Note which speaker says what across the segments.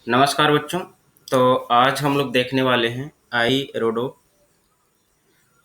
Speaker 1: नमस्कार बच्चों। तो आज हम लोग देखने वाले हैं आई रोडो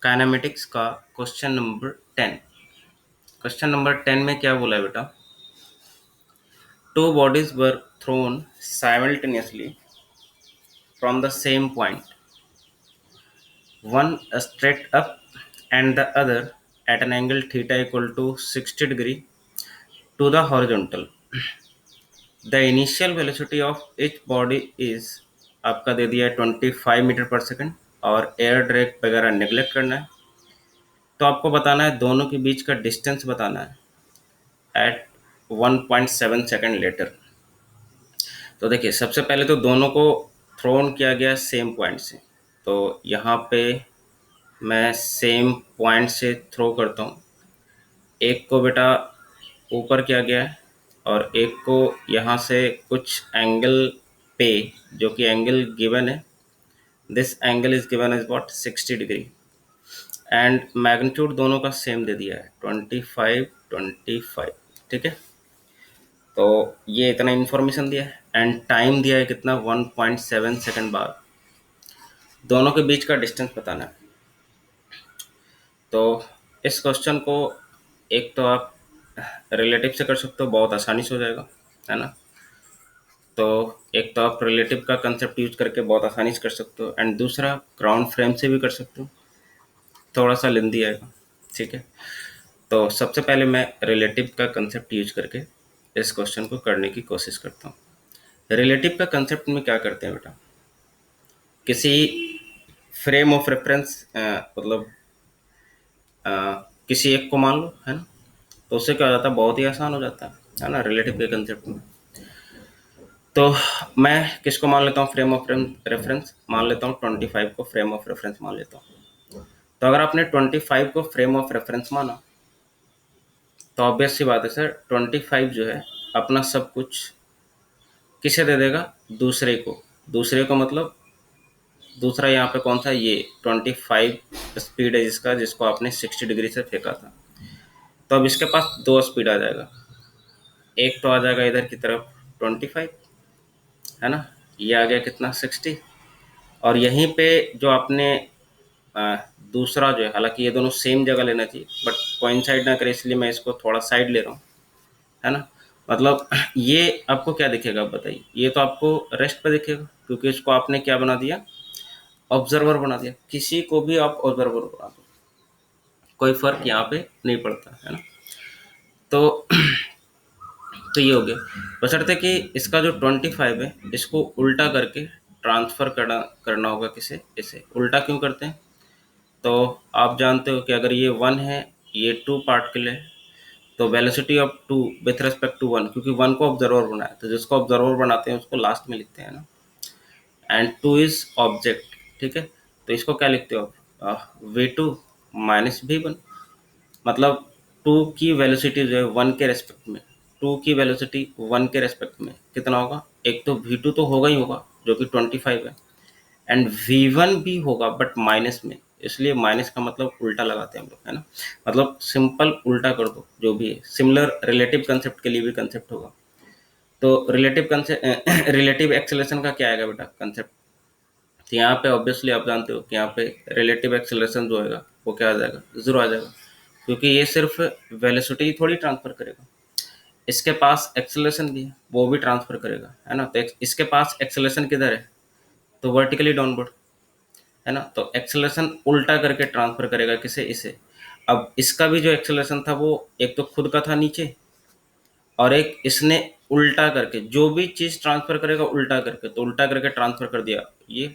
Speaker 1: काइनेमेटिक्स का क्वेश्चन नंबर 10। क्वेश्चन नंबर 10 में क्या बोला है बेटा? Two bodies were thrown simultaneously from the same point, one straight up and the other at an angle theta equal to 60 degree to the horizontal. The initial velocity of each body is आपका दे दिया है 25 metre पर second और air drag वगैरह neglect करना है। तो आपको बताना है दोनों के बीच का डिस्टेंस बताना है एट 1.7 सेकंड लेटर। तो देखिए सबसे पहले तो दोनों को थ्रोन किया गया सेम पॉइंट से, तो यहाँ पे मैं सेम पॉइंट से थ्रो करता हूँ। एक को बेटा ऊपर किया गया है और एक को यहाँ से कुछ एंगल पे, जो कि एंगल गिवन है, this angle is given is what 60 degree, and magnitude दोनों का सेम दे दिया है 25 ठीक है। तो ये इतना इन्फॉर्मेशन दिया है एंड टाइम दिया है कितना 1.7 सेकंड बाद। दोनों के बीच का डिस्टेंस बताना है। तो इस क्वेश्चन को एक तो आप रिलेटिव से कर सकते हो, बहुत आसानी से हो जाएगा, है ना। तो एक तो आप रिलेटिव का कंसेप्ट यूज करके बहुत आसानी से कर सकते हो, एंड दूसरा ग्राउंड फ्रेम से भी कर सकते हो, थोड़ा सा लेंदी आएगा, ठीक है। तो सबसे पहले मैं रिलेटिव का कंसेप्ट यूज करके इस क्वेश्चन को करने की कोशिश करता हूँ। रिलेटिव का कंसेप्ट में क्या करते हैं बेटा, किसी फ्रेम ऑफ रेफरेंस मतलब किसी एक को मान लो, है ना, तो उससे क्या हो जाता है, बहुत ही आसान हो जाता है ना रिलेटिव के कंसेप्ट में। तो मैं किसको मान लेता हूँ फ्रेम ऑफ रेफरेंस, मान लेता हूँ 25 को फ्रेम ऑफ रेफरेंस मान लेता हूँ। तो अगर आपने 25 को फ्रेम ऑफ रेफरेंस माना तो ऑब्वियस सी बात है सर, 25 जो है अपना सब कुछ किसे दे देगा, दूसरे को। दूसरे को मतलब दूसरा यहाँ पे कौन सा, ये 25 स्पीड है जिसका, जिसको आपने 60 डिग्री से फेंका था। तो अब इसके पास दो स्पीड आ जाएगा, एक तो आ जाएगा इधर की तरफ 25, है ना, ये आ गया कितना 60, और यहीं पे जो आपने दूसरा जो है, हालांकि ये दोनों सेम जगह लेना चाहिए बट कोइंसाइड ना करे इसलिए मैं इसको थोड़ा साइड ले रहा हूँ, है ना। मतलब ये आपको क्या दिखेगा आप बताइए, ये तो आपको रेस्ट पे दिखेगा क्योंकि इसको आपने क्या बना दिया, ऑब्जर्वर बना दिया। किसी को भी आप ऑब्जर्वर बना दो, कोई फर्क यहाँ पे नहीं पड़ता, है ना। तो तो ये हो गया, बशर्ते कि इसका जो 25 है इसको उल्टा करके ट्रांसफर करना होगा किसे, इसे। उल्टा क्यों करते हैं, तो आप जानते हो कि अगर ये 1 है, ये 2 पार्टिकल है, तो velocity of 2 with respect to 1, क्योंकि 1 को ऑब्जर्वर बनाया तो जिसको ऑब्जर्वर बनाते हैं उसको लास्ट में लिखते हैं ना, एंड 2 इज ऑब्जेक्ट, ठीक है। तो इसको क्या लिखते हो आप, v2 माइनस v1, मतलब 2 की वेलोसिटी जो है 1 के रेस्पेक्ट में, 2 की वेलोसिटी 1 के रेस्पेक्ट में कितना होगा, एक तो v2 तो होगा ही होगा जो कि 25 है, एंड v1 भी होगा बट माइनस में, इसलिए माइनस का मतलब उल्टा लगाते हैं हम लोग, है ना। मतलब सिंपल उल्टा कर दो जो भी है। सिमिलर रिलेटिव कंसेप्ट के लिए भी कंसेप्ट होगा। तो रिलेटिव कंसेप्ट रिलेटिव एक्सेलरेशन का क्या आएगा बेटा कंसेप्ट, तो यहाँ पे ऑब्वियसली आप जानते हो कि यहाँ पे रिलेटिव एक्सेलरेशन जो होगा वो क्या आ जाएगा, जीरो आ जाएगा, क्योंकि ये सिर्फ वेलोसिटी थोड़ी ट्रांसफर करेगा, इसके पास एक्सेलरेशन भी है वो भी ट्रांसफर करेगा, है ना। तो इसके पास एक्सेलरेशन किधर है, तो वर्टिकली डाउनवर्ड, है ना। तो एक्सेलरेशन उल्टा करके ट्रांसफर करेगा किसे, इसे। अब इसका भी जो एक्सेलरेशन था वो एक तो खुद का था नीचे, और एक इसने उल्टा करके, जो भी चीज ट्रांसफर करेगा उल्टा करके, तो उल्टा करके ट्रांसफर कर दिया ये।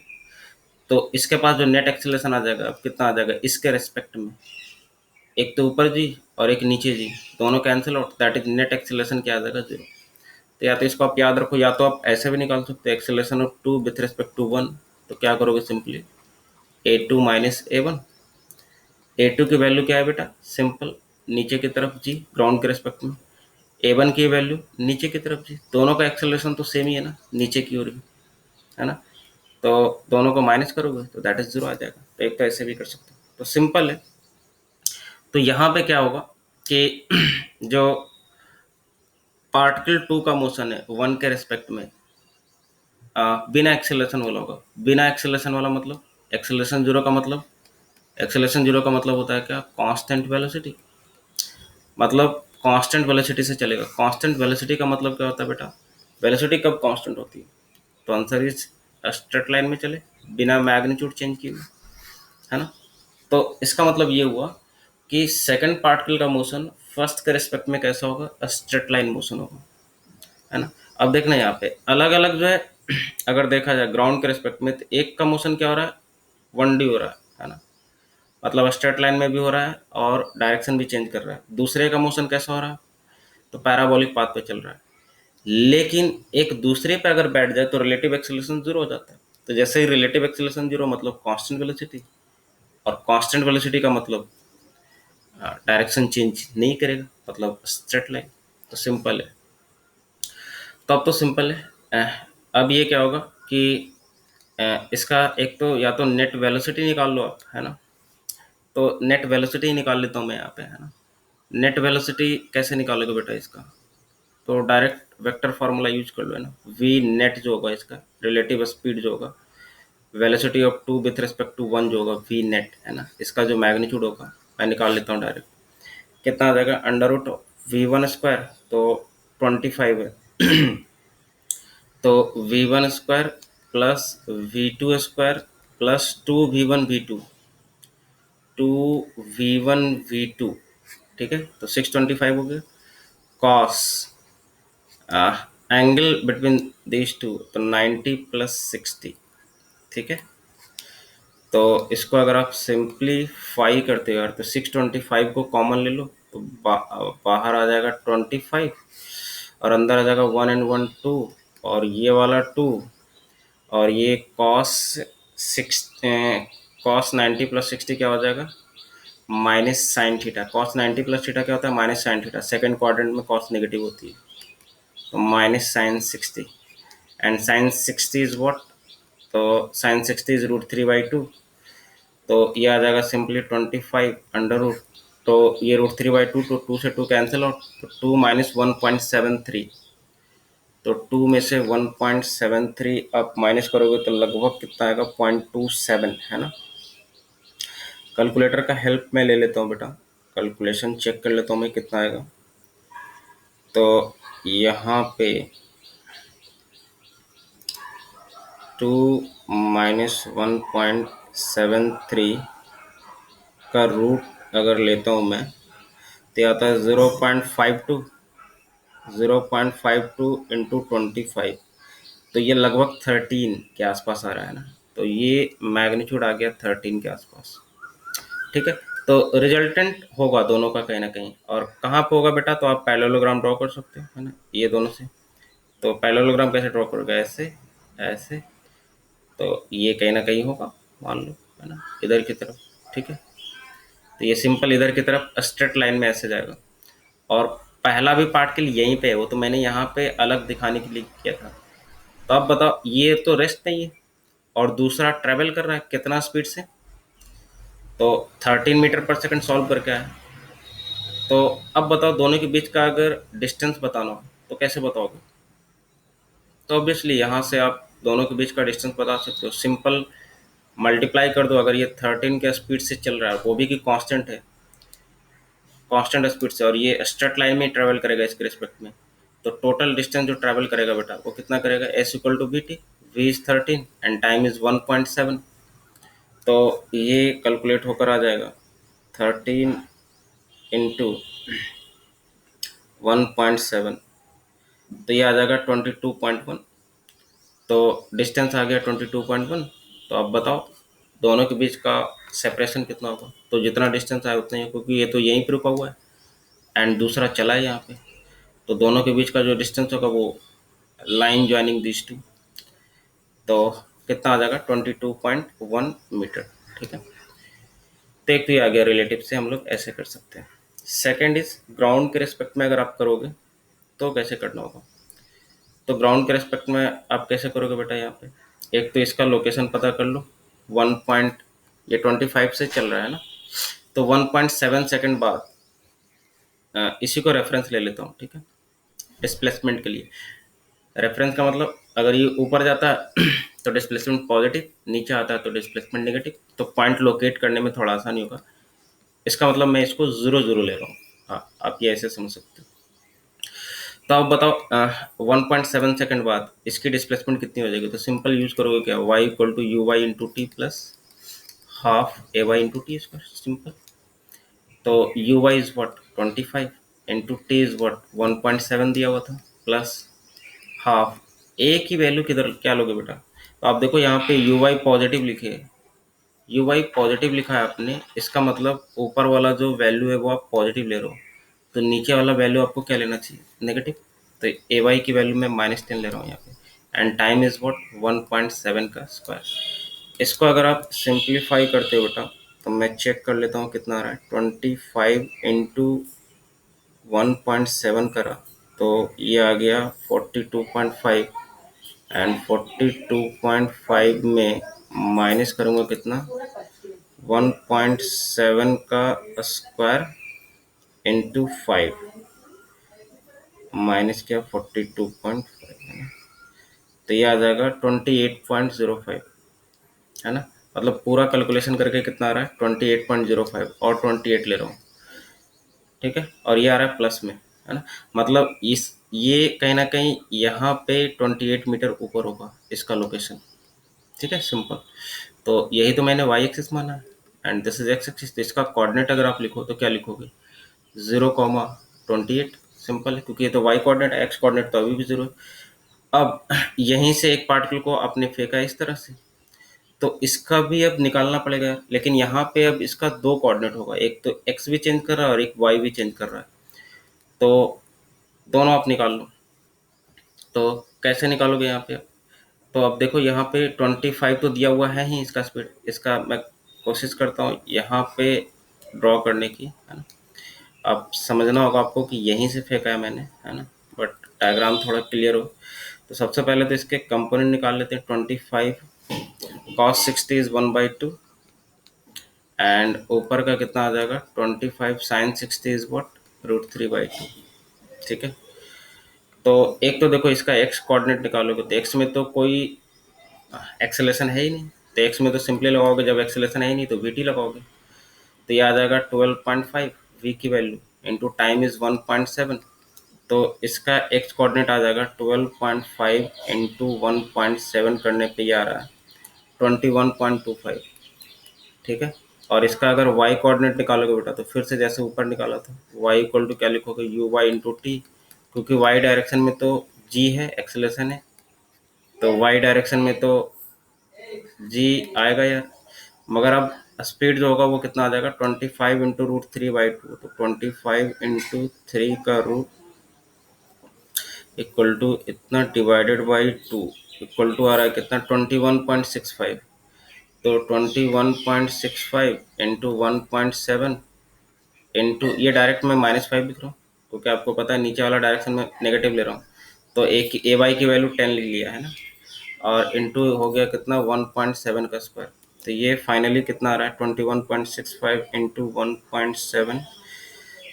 Speaker 1: तो इसके पास जो नेट एक्सेलरेशन आ जाएगा, अब कितना आ जाएगा इसके रेस्पेक्ट में, एक तो ऊपर जी और एक नीचे जी, दोनों cancel out, that is net acceleration क्या आ जाएगा, जीरो। तो या तो इसको आप याद रखो, या तो आप ऐसे भी निकाल सकते हो, acceleration of 2 with respect to 1, तो क्या करोगे simply a2 minus a1। a2 की वैल्यू क्या है बेटा, सिंपल नीचे की तरफ जी ग्राउंड के रेस्पेक्ट में, a1 की वैल्यू नीचे की तरफ जी, दोनों का एक्सेलरेशन तो सेम ही है ना, नीचे की ओर ही, है ना। तो दोनों को माइनस करोगे तो दैट इज जीरो आ जाएगा। तो एक तो ऐसे भी कर सकते हो, तो सिंपल है। तो यहाँ पे क्या होगा कि जो पार्टिकल 2 का मोशन है 1 के रेस्पेक्ट में, बिना एक्सेलरेशन वाला होगा। बिना एक्सेलरेशन वाला मतलब, एक्सेलरेशन जीरो का मतलब, एक्सेलरेशन जीरो का मतलब होता है क्या, कांस्टेंट वेलोसिटी। मतलब कांस्टेंट वेलोसिटी से चलेगा। कांस्टेंट वेलोसिटी का मतलब क्या होता है बेटा, वेलोसिटी कब कांस्टेंट होती है, तो आंसर इज स्ट्रेट लाइन में चले, बिना मैग्नीट्यूड चेंज किए हुए, है ना। तो इसका मतलब ये हुआ कि सेकंड पार्टिकल का मोशन फर्स्ट के रिस्पेक्ट में कैसा होगा, स्ट्रेट लाइन मोशन होगा, है ना। अब देखना यहाँ पे अलग अलग जो है, अगर देखा जाए ग्राउंड के रिस्पेक्ट में, तो एक का मोशन क्या हो रहा है, 1D हो रहा है ना, मतलब स्ट्रेट लाइन में भी हो रहा है और डायरेक्शन भी चेंज कर रहा है। दूसरे का मोशन कैसा हो रहा है, तो पैराबोलिक पाथ पे चल रहा है। लेकिन एक दूसरे पे अगर बैठ जाए तो रिलेटिव एक्सेलरेशन जीरो हो जाता है। तो जैसे ही रिलेटिव एक्सेलरेशन जीरो मतलब कांस्टेंट वेलोसिटी, और कांस्टेंट वेलोसिटी का मतलब डायरेक्शन चेंज नहीं करेगा, मतलब स्ट्रेट लाइन। तो सिंपल है। तो अब तो सिंपल है। अब ये क्या होगा कि इसका एक तो या तो नेट वेलोसिटी निकाल लो आप, है ना। तो नेट वेलोसिटी निकाल लेता हूँ मैं यहाँ पे, है ना। नेट वेलोसिटी कैसे निकालोगे बेटा इसका, तो डायरेक्ट वेक्टर फार्मूला यूज कर लो, है ना। वी नेट जो होगा इसका रिलेटिव स्पीड जो होगा, velocity of two with respect to one जो होगा वी नेट, है ना, इसका जो मैग्नीट्यूड होगा मैं निकाल लेता हूँ डायरेक्ट। कितना आ जाएगा, under root V one square, तो 25 है। तो V one square plus V two square plus two V one V two, ठीक है। तो 625 हो गया। Cos angle between these two, तो 90 प्लस 60, ठीक है। तो इसको अगर आप सिंप्लीफाई करते हो यार, तो 625 को कॉमन ले लो, तो बाहर आ जाएगा 25, और अंदर आ जाएगा 1 and 1 2, और ये वाला 2, और ये कॉस 90 प्लस 60 क्या हो जाएगा, minus sine theta. Cos 90 plus theta क्या होता है, minus sine theta. Second quadrant में कॉस नेगेटिव होती है, तो minus sine 60, and sine 60 is what, तो साइन 60 इज √3/2। तो ये आ जाएगा सिंपली 25 अंडर रूट, तो ये √3/2, तो 2 से 2 कैंसिल आउट, तो 2 माइनस 1.73, तो 2 में से 1.73 आप माइनस करोगे तो लगभग कितना आएगा, 0.27, है ना। कैलकुलेटर का हेल्प मैं ले लेता हूँ बेटा, कैलकुलेशन चेक कर लेता हूँ मैं कितना आएगा। तो यहाँ पे 2 माइनस 1.73 का रूट अगर लेता हूँ मैं, तो आता है 0.52, 0.52 इंटू 25, तो ये लगभग 13 के आसपास आ रहा है ना। तो ये मैग्नीट्यूड आ गया 13 के आसपास, ठीक है। तो रिजल्टेंट होगा दोनों का कहीं ना कहीं, और कहाँ पे होगा बेटा, तो आप पैरेललोग्राम ड्रॉ कर सकते हो, है ना, ये दोनों से। तो पैरेललोग्राम कैसे ड्रॉ करोगे, ऐसे, ऐसे, तो ये कहीं ना कहीं होगा, मान लो, है ना, इधर की तरफ, ठीक है। तो ये सिंपल इधर की तरफ स्ट्रेट लाइन में ऐसे जाएगा। और पहला भी पार्ट के लिए यहीं पे है, वो तो मैंने यहाँ पे अलग दिखाने के लिए किया था। तो अब बताओ, ये तो रेस्ट नहीं है, और दूसरा ट्रेवल कर रहा है कितना स्पीड से, तो 13 मीटर पर सेकंड सॉल्व करके आया। तो अब बताओ दोनों के बीच का अगर डिस्टेंस बताना हो तो कैसे बताओगे, तो ऑब्वियसली यहाँ से आप दोनों के बीच का डिस्टेंस बता सकते हो। सिंपल मल्टीप्लाई कर दो, अगर ये 13 के स्पीड से चल रहा है, वो भी कि कांस्टेंट है, कांस्टेंट स्पीड से, और ये स्ट्रेट लाइन में ट्रेवल करेगा इसके रिस्पेक्ट में, तो टोटल डिस्टेंस जो ट्रेवल करेगा बेटा वो कितना करेगा, S equal to V T, V is 13 and time is 1.7। तो ये कैलकुलेट होकर आ जाएगा 13 इंटू 1.7, तो ये आ जाएगा 22.1। तो डिस्टेंस आ गया 22.1। तो अब बताओ दोनों के बीच का सेपरेशन कितना होगा, तो जितना डिस्टेंस आया उतना ही, क्योंकि ये तो यहीं पे रुका हुआ है एंड दूसरा चला है यहाँ पे, तो दोनों के बीच का जो डिस्टेंस होगा वो लाइन ज्वाइनिंग दिस टू, तो कितना आ जाएगा 22.1 मीटर, ठीक है। तो एक तो ये आ गया रिलेटिव से हम लोग ऐसे कर सकते हैं। सेकेंड इज ग्राउंड के रिस्पेक्ट में अगर आप करोगे तो कैसे करना होगा, तो ग्राउंड के रिस्पेक्ट में आप कैसे करोगे बेटा, यहाँ पे एक तो इसका लोकेशन पता कर लो, 1 पॉइंट, ये 25 से चल रहा है ना, तो 1.7 सेकेंड बाद इसी को रेफरेंस ले लेता हूँ, ठीक है, डिस्प्लेसमेंट के लिए। रेफरेंस का मतलब अगर ये ऊपर जाता है तो डिस्प्लेसमेंट पॉजिटिव, नीचे आता है तो डिस्प्लेसमेंट नेगेटिव, तो पॉइंट लोकेट करने में थोड़ा आसानी होगा। इसका मतलब मैं इसको 0 0 ले रहा हूँ। हाँ, आप ये ऐसे समझ सकते हो। तो आप बताओ 1.7 सेकंड बाद इसकी डिस्प्लेसमेंट कितनी हो जाएगी? तो सिंपल यूज करोगे क्या, y equal to u y into t plus half a y into t square, simple. तो u y is what 25 into t is what 1.7 दिया हुआ था, प्लस हाफ ए की वैल्यू किधर क्या लोगे बेटा? तो आप देखो यहाँ पे यू वाई पॉजिटिव लिखे है, यू वाई पॉजिटिव लिखा है आपने, इसका मतलब ऊपर वाला जो वैल्यू है वो आप पॉजिटिव ले रहे हो, तो नीचे वाला वैल्यू आपको क्या लेना चाहिए, नेगेटिव। तो ए वाई की वैल्यू मैं -10 ले रहा हूँ यहाँ पे, एंड टाइम इज वॉट 1.7 का स्क्वायर। इसको अगर आप सिंप्लीफाई करते हो बेटा, तो मैं चेक कर लेता हूँ कितना आ रहा है। 25 इंटू 1.7 करा तो ये आ गया 42.5, एंड 42.5 में माइनस करूँगा कितना, 1.7 का स्क्वायर इंटू 5 माइनस क्या 42.5 है ना, तो ये आ जाएगा 28.05, है ना। मतलब पूरा कैलकुलेशन करके कितना आ रहा है 28.05, और 28 ले रहा हूँ, ठीक है, और ये आ रहा है प्लस में, है ना। मतलब इस ये कहीं ना कहीं यहाँ पे 28 मीटर ऊपर होगा इसका लोकेशन, ठीक है, सिंपल। तो यही तो मैंने वाई एक्सिस माना है, and this is x axis. तो इसका कोऑर्डिनेट अगर आप लिखो तो क्या लिखोगे, 0,28, सिंपल है, क्योंकि ये तो वाई कोऑर्डिनेट है, एक्स कोऑर्डिनेट तो अभी भी 0 है। अब यहीं से एक पार्टिकल को आपने फेंका इस तरह से, तो इसका भी अब निकालना पड़ेगा, लेकिन यहाँ पे अब इसका दो कोऑर्डिनेट होगा, एक तो एक्स भी चेंज कर रहा है और एक वाई भी चेंज कर रहा है, तो दोनों आप निकाल लो। तो कैसे निकालोगे यहाँ पे? तो अब देखो यहाँ पे 25 तो दिया हुआ है ही इसका स्पीड, इसका मैं कोशिश करता हूँ यहाँ पे ड्रॉ करने की, है ना। अब समझना होगा आपको कि यहीं से फेंका है मैंने, है ना, बट डायग्राम थोड़ा क्लियर हो। तो सबसे पहले तो इसके कंपोनेंट निकाल लेते हैं। 25 cos 60 इज 1/2, एंड ऊपर का कितना आ जाएगा 25 sin 60 इज वॉट √3/2, ठीक है। तो एक तो देखो इसका एक्स कोऑर्डिनेट निकालोगे तो एक्स में तो कोई एक्सेलेरेशन है ही नहीं, तो एक्स में तो सिंपली लगाओगे, जब एक्सेलेरेशन है ही नहीं तो वी टी लगाओगे, तो ये आ जाएगा 12.5 वी की वैल्यू इंटू टाइम इज 1.7। तो इसका एक्स कोऑर्डिनेट आ जाएगा 12.5 इंटू 1.7 करने पे ये आ रहा है 21.25, ठीक है। और इसका अगर वाई कोऑर्डिनेट निकालोगे बेटा तो फिर से जैसे ऊपर निकाला था, वाई इक्वल टू क्या लिखोगे, यू वाई इंटू टी, क्योंकि वाई डायरेक्शन में तो जी है, एक्सेलेरेशन है, तो वाई डायरेक्शन में तो जी आएगा यार। मगर अब स्पीड जो होगा वो कितना आ जाएगा 25 इंटू √3/2, तो 25 इंटू 3 का रूट इक्वल टू इतना डिवाइडेड बाई 2 इक्वल टू आ रहा है कितना 21.65। तो 21.65 इंटू 1.7 इंटू ये डायरेक्ट मैं -5 लिख रहा हूँ, क्योंकि आपको पता है नीचे वाला डायरेक्शन में नेगेटिव ले रहा हूँ, तो एक ए वाई की वैल्यू 10 लिख लिया है ना, और इंटू हो गया कितना 1.7 का स्क्वायर। तो ये फाइनली कितना आ रहा है 21.65 इंटू 1.7,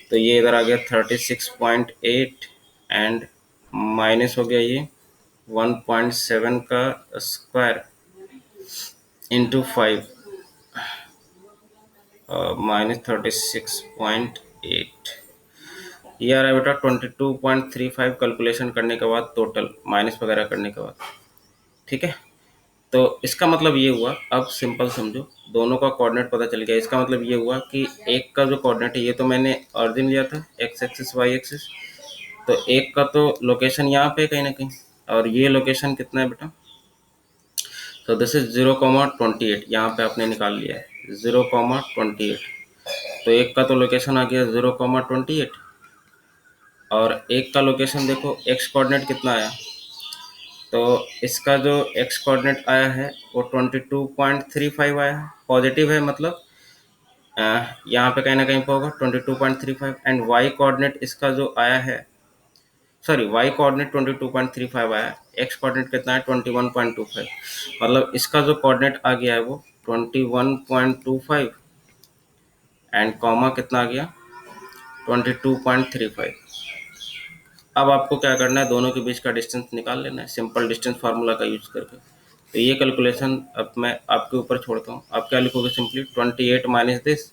Speaker 1: तो ये इधर आ गया 36.8, एंड माइनस हो गया ये 1.7 का स्क्वायर इंटू 5, -36.8, ये आ रहा है बेटा 22.35 कैलकुलेशन करने के बाद, टोटल माइनस वगैरह करने के बाद, ठीक है। तो इसका मतलब ये हुआ, अब सिंपल समझो, दोनों का कोऑर्डिनेट पता चल गया। इसका मतलब ये हुआ कि एक का जो कोऑर्डिनेट है, ये तो मैंने ऑरिजिन लिया था एक्स एक्सिस वाई एक्सिस, तो एक का तो लोकेशन यहाँ पे कहीं ना कहीं, और ये लोकेशन कितना है बेटा, तो दिस इज 0,28, यहाँ पे आपने निकाल लिया है 0,28। तो एक का तो लोकेशन आ गया 0,28, और एक का लोकेशन देखो एक्स कोऑर्डिनेट कितना आया, तो इसका जो एक्स कोऑर्डिनेट आया है वो 22.35 आया है, पॉजिटिव है, मतलब यहाँ पे कहीं ना कहीं पे होगा 22.35, एंड वाई कोऑर्डिनेट इसका जो आया है, सॉरी वाई कोऑर्डिनेट 22.35 आया है, एक्स कोऑर्डिनेट कितना है 21.25, मतलब इसका जो कोऑर्डिनेट आ गया है वो 21.25, एंड कॉमा कितना आ गया 22.35। अब आपको क्या करना है, दोनों के बीच का डिस्टेंस निकाल लेना है सिंपल डिस्टेंस फार्मूला का यूज करके। तो ये कैलकुलेशन अब मैं आपके ऊपर छोड़ता हूँ। आप क्या लिखोगे, सिंपली 28 माइनस दिस,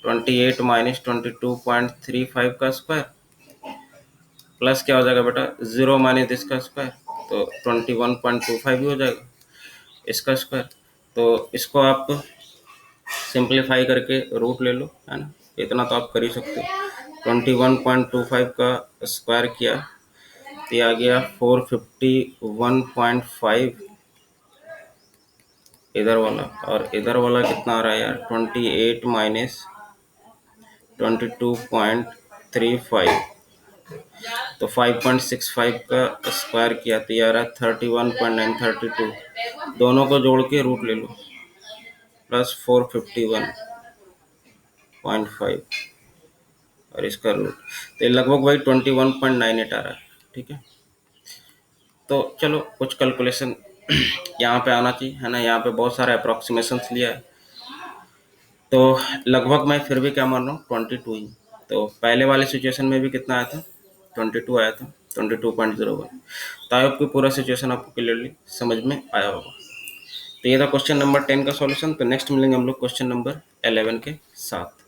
Speaker 1: 28 माइनस 22.35 का स्क्वायर, प्लस क्या हो जाएगा बेटा 0 माइनस दिस का स्क्वायर, तो 21.25 भी हो जाएगा इसका स्क्वायर। तो इसको आप सिंप्लीफाई करके रूट ले लो, है ना, इतना तो आप कर ही सकते हो। 21.25 का स्क्वायर किया तो ये आ गया 451.5 इधर वाला, और इधर वाला कितना आ रहा है यार, 28 माइनस 22.35, तो 5.65 का स्क्वायर किया तो ये आ रहा है 31.932। दोनों को जोड़ के रूट ले लो, प्लस 451.5 और इसका रूट, तो ये लगभग वही 21.98 आ रहा है। ठीक है, तो चलो कुछ कैलकुलेशन यहाँ पे आना चाहिए, है ना। यहाँ पे बहुत सारे अप्रोक्सीमेशंस लिया है, तो लगभग मैं फिर भी क्या मान रहा हूँ 22 ही। तो पहले वाले सिचुएशन में भी कितना आया था, 22 आया था, 22.01। तो आई होप कि पूरा सिचुएशन आपको क्लियरली समझ में आया होगा। तो ये था क्वेश्चन नंबर 10 का सॉल्यूशन। तो नेक्स्ट मिलेंगे हम लोग क्वेश्चन नंबर 11 के साथ।